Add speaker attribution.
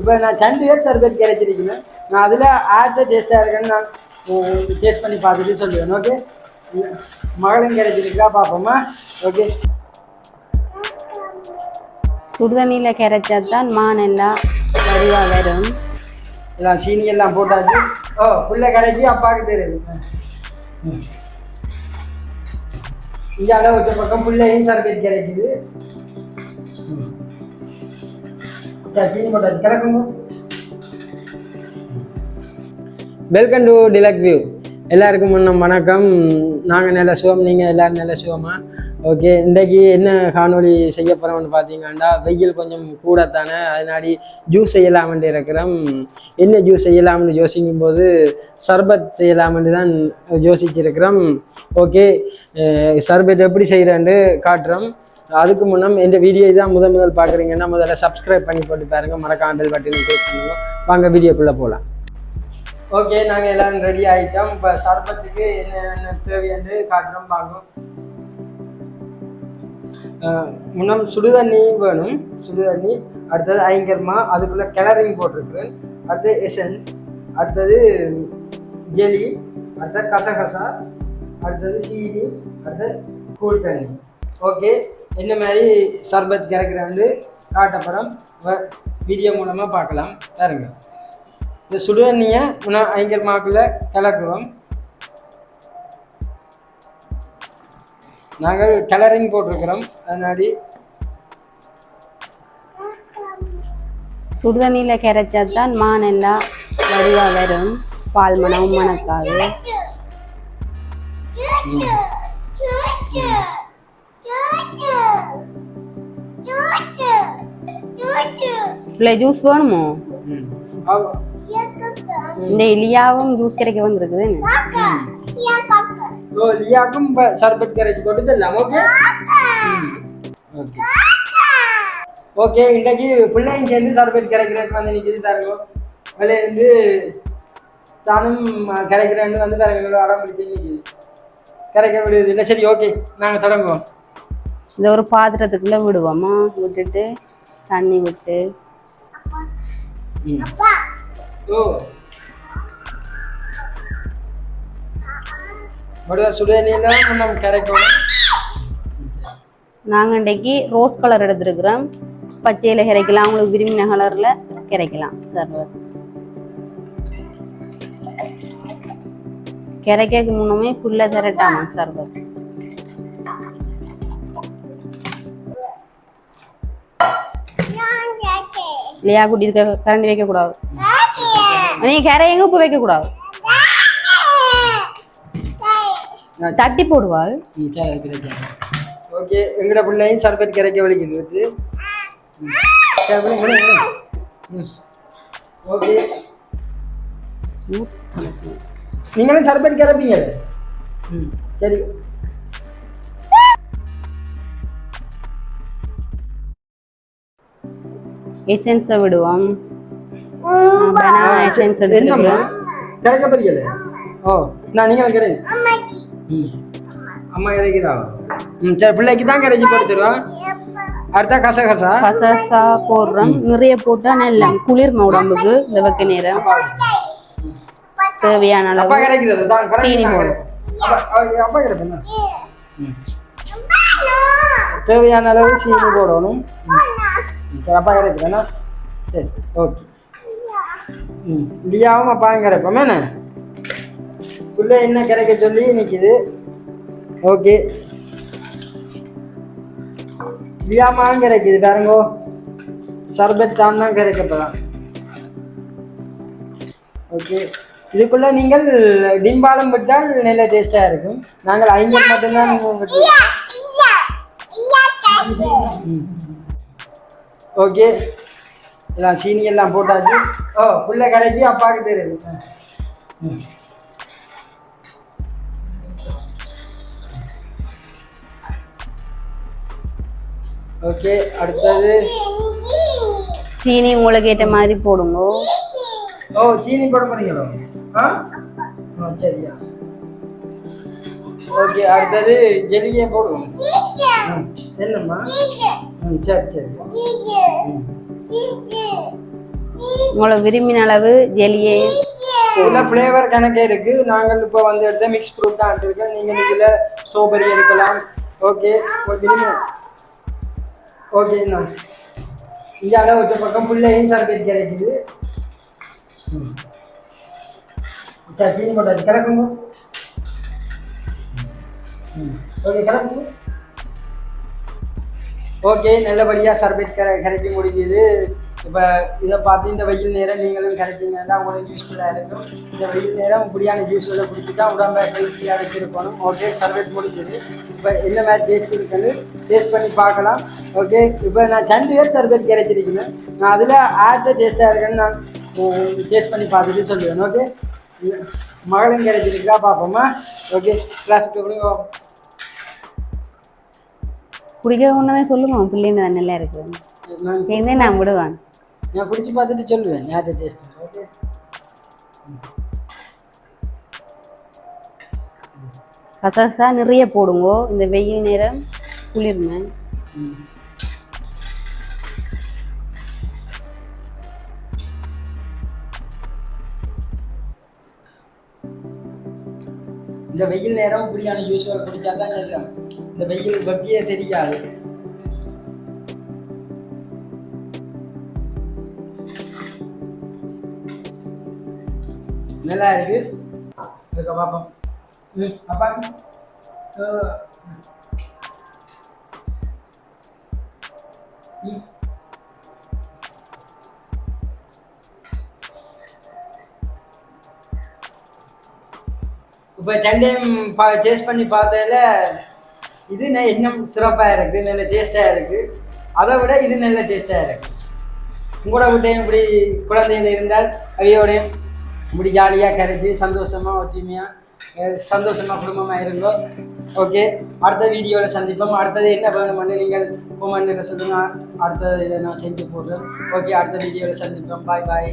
Speaker 1: இப்போ நான் கண்டிப்பாக சர்பத் கிடைச்சிருக்கேன். நான் அதில் ஆர்ட்ட டேஸ்ட்டாக இருக்கேன்னு நான் டேஸ்ட் பண்ணி பார்த்துட்டு சொல்லுவேன். ஓகே, மகளும் கிடைச்சிருக்கா பார்ப்போமா? ஓகே,
Speaker 2: சுடுதண்ணியில் கரைச்சா தான் மான் எல்லாம் வடிவாக வரும்.
Speaker 1: எல்லாம் சீனி எல்லாம் போட்டாச்சு. ஓ, புள்ள கரைச்சி அப்பாவுக்கு தெரியுது. இங்கே அளவு வச்ச பக்கம் புள்ளையும் சர்பத் கிடைக்குது. சீனி போட்டாச்சு, கிடக்குங்க. Welcome to Tilak view. எல்லாருக்கும் வணக்கம். நாங்கள் நல்ல சுகம், நீங்கள் எல்லோரும் நல்ல சுகமா? ஓகே, இன்றைக்கி என்ன காணொலி செய்ய போகிறோம்னு பார்த்தீங்கன்னா, வெயில் கொஞ்சம் கூடத்தானே, அதனாடி ஜூஸ் செய்யலாம்னு இருக்கிறோம். என்ன ஜூஸ் செய்யலாம்னு யோசிக்கும் போது சர்பத் செய்யலாம்னு தான் யோசிச்சிருக்கிறோம். ஓகே, சர்பத் எப்படி செய்கிறேன்னு காட்டுறோம். அதுக்கு முன்னம் இந்த வீடியோ தான் முதல் பார்க்குறீங்கன்னா முதல்ல சப்ஸ்கிரைப் பண்ணி போட்டு பாருங்கள், மறக்காம பெல் பட்டனை கிளிக் பண்ணுங்க. வாங்க வீடியோக்குள்ளே போகலாம். ஓகே, நாங்கள் எல்லோரும் ரெடி ஆகிட்டோம். இப்போ சர்பத்துக்கு என்ன தேவையானு காட்டுறோம், பார்க்கணும். முன்னம் சுடுதண்ணி வேணும், சுடுதண்ணி. அடுத்தது ஐங்கர்மா, அதுக்குள்ளே கலரிங் போட்டிருக்கிறேன். அடுத்தது எசன்ஸ், அடுத்தது ஜெலி, அடுத்தது கசகசா, அடுத்தது சீனி, அடுத்தது கூல் தண்ணி. ஓகே, என்ன மாதிரி சர்பத் கிடைக்கிறான்னு காட்டப்புறம் வீடியோ மூலமாக பார்க்கலாம். பாருங்க, இந்த சுடுதண்ணியை முன்னால் ஐங்கர்மாக்குள்ளே கலக்குவோம். நாங்கள் கலரிங் போட்டிருக்கிறோம், அதனாடி
Speaker 2: சுடுதண்ணியில் கரைச்சா தான் மான் எல்லாம் வடிவாக வரும். பால் மனம் மணக்காது. இல்லை ஜூஸ் வேணுமோ? இந்த லியாவும் ஜூஸ் கிடைக்க வந்திருக்குது.
Speaker 1: லியாக்கும் சர்பத் கரைச்சி போட்டுதெல்லாம். ஓகே ஓகே ஓகே, இன்றைக்கு பிள்ளைங்க சேர்ந்து சர்பத் கரைக்கிறதுக்கு வந்து நிற்கிது. தரங்க வெளியிருந்து தானும் கரைக்கிறேன்னு வந்து தரங்களோட அடம் பிடிச்சி நிற்கிது. கரைக்க விடுவது இல்லை. சரி, ஓகே, நாங்கள் தொடங்குவோம்.
Speaker 2: இந்த ஒரு பாத்திரத்துக்குள்ளே விடுவோமா, விட்டுட்டு தண்ணி விட்டு.
Speaker 1: ஓ, சுடுதண்ணியெல்லாம் நம்ம கரைக்கணும்.
Speaker 2: நாங்கள் இன்றைக்கு ரோஸ் கலர் எடுத்துருக்குறோம். பச்சையில் கரைக்கலாம், உங்களுக்கு விரும்பின கலரில் கரைக்கலாம். சர்பத் கரைக்க முன்னமே புல்ல திரட்டாமா சர்பத். இல்லையா குட்டி, இதுக்கு கரண்டி வைக்கக்கூடாது. நீ கரையங்க உப்பு வைக்கக்கூடாது, தட்டி போடுவாள்.
Speaker 1: ஓகே, எங்கட பிள்ளையும் சர்பத் கரைக்க வலிக்கிறது. ஓகே, நீங்களும் சர்பத் கரைப்பீங்க. சரி,
Speaker 2: எசன்ஸை விடுவோம். பனானா எசன்ஸ் எடுத்துக்கிறேன்.
Speaker 1: கரைக்க போறீங்களே? ஓ, நான் நீங்களும் கரை. அம்மா கரைக்கிறா? சரி, பிள்ளைக்கு தான் கரைச்சி போட்டு தருவான். அடுத்த கசகசா போடுறோம். நிறைய போட்டா நல்ல குளிர்ம உடம்புக்கு. இந்த வைக்க நேரம் தேவையான அளவு சீனி போடும். தேவையான அளவு சீனி போடணும். அப்பா கரைக்கிறேன்னா சரி, ஓகே. லியாவும் அப்பாவும் கரைப்போம். என்ன புள்ள என்ன கரைக்க சொல்லி நிற்கிது. ஓகே, லியாமாவும் கரைக்குது. பாருங்கோ, சர்பத் தான் தான் கரைக்கப்பதான். ஓகே, இதுக்குள்ள நீங்கள் டிம்பாலம் விட்டால் நல்ல டேஸ்டாக இருக்கும். நாங்கள் 5 மட்டும்தான் விட்டுருக்கோம். ஓகே, எல்லாம் சீனி எல்லாம் போட்டாச்சு. ஓ, புள்ள கரைச்சி அப்பாவுக்கு தெரியுது. ஓகே, அடுத்தது
Speaker 2: சீனி உங்களுக்கு ஏற்ற மாதிரி போடுங்க.
Speaker 1: ஓ, சீனி போட போறீங்களோ? சரியா. ஓகே, அடுத்தது ஜெல்லியே போடுவோம். என்னம்மா? சரி சரி.
Speaker 2: உங்களுக்கு விரும்பின அளவு ஜெலியை
Speaker 1: இதில் ஃப்ளேவர் கணக்கே இருக்குது. நாங்கள் இப்போ வந்து எடுத்த மிக்ஸ் ஃப்ரூட் தான் எடுத்துருக்கேன். நீங்கள் இதில் ஸ்ட்ராபெரி எடுக்கலாம். ஓகே விரும்பி ஓகே தான் இங்கே அளவு வச்ச பக்கம் பிள்ளையும் சர்க்கரை கிடைக்குது. சீனி போட்டாச்சு கிடக்குங்க. ஓகே கிடக்குங்க. ஓகே நல்லபடியாக சர்பெட் கரைக்க முடியுது. இப்போ இதை பார்த்து இந்த வெயில் நேரம் நீங்களும் கிடைச்சிங்கன்னா உங்களுக்கு யூஸ்ஃபுல்லாக இருக்கும். இந்த வெயில் நேரம் இப்படியான ஜூஸ்களை குடிச்சுட்டா உடம்பை ஹெல்த்தியாக வச்சுருக்கணும். ஓகே சர்பெட் முடிஞ்சது. இப்போ என்ன மாதிரி டேஸ்ட் இருக்குன்னு டேஸ்ட் பண்ணி பார்க்கலாம். ஓகே இப்போ நான் 2 பேர் சர்பெட் கிடைச்சிருக்கேன். நான் அதில் ஆற்ற டேஸ்ட்டாக இருக்குன்னு நான் டேஸ்ட் பண்ணி பார்த்துட்டு சொல்லுவேன். ஓகே மகளும் கிடைச்சிருக்கா பார்ப்போமா. ஓகே கிளாஸுக்கு கொடுங்க.
Speaker 2: குடிக்க ஒன்றுமே சொல்லுமா பிள்ளைங்க நல்லா இருக்குது நான் விடுவேன்.
Speaker 1: நான் குடிச்சு பார்த்துட்டு சொல்லுவேன் யார்கிட்ட டேஸ்ட். ஓகே
Speaker 2: கசகசா நிறைய போடுங்கோ இந்த வெயில் நேரம் குளிர்மை.
Speaker 1: இந்த வெயில் நேரம் இப்படியான ஜூஸ்களை குடிச்சா தான் நேரம் இந்த வெயில் பற்றியே தெரியாது. நல்லா இருக்கு. பாப்பா அப்பா இப்போ 10 டைம் டேஸ்ட் பண்ணி பார்த்ததில் இது இன்னும் சிறப்பாக இருக்குது. நல்ல டேஸ்ட்டாக இருக்குது. அதை விட இது நல்ல டேஸ்ட்டாக இருக்குது. உங்களோட வீட்டையும் இப்படி குழந்தைகள் இருந்தால் அவையோடையும் இப்படி ஜாலியாக கரைச்சி சந்தோஷமாக ஒற்றுமையாக சந்தோஷமாக குடும்பமாக இருங்கோ. ஓகே அடுத்த வீடியோவில் சந்திப்போம். அடுத்தது என்ன வேணுமென்னு நீங்கள் கமெண்ட்டில் சொல்லுங்கள். அடுத்தது இதை நான் செஞ்சு போடுறேன். ஓகே அடுத்த வீடியோவில் சந்திப்போம். பாய் பாய்.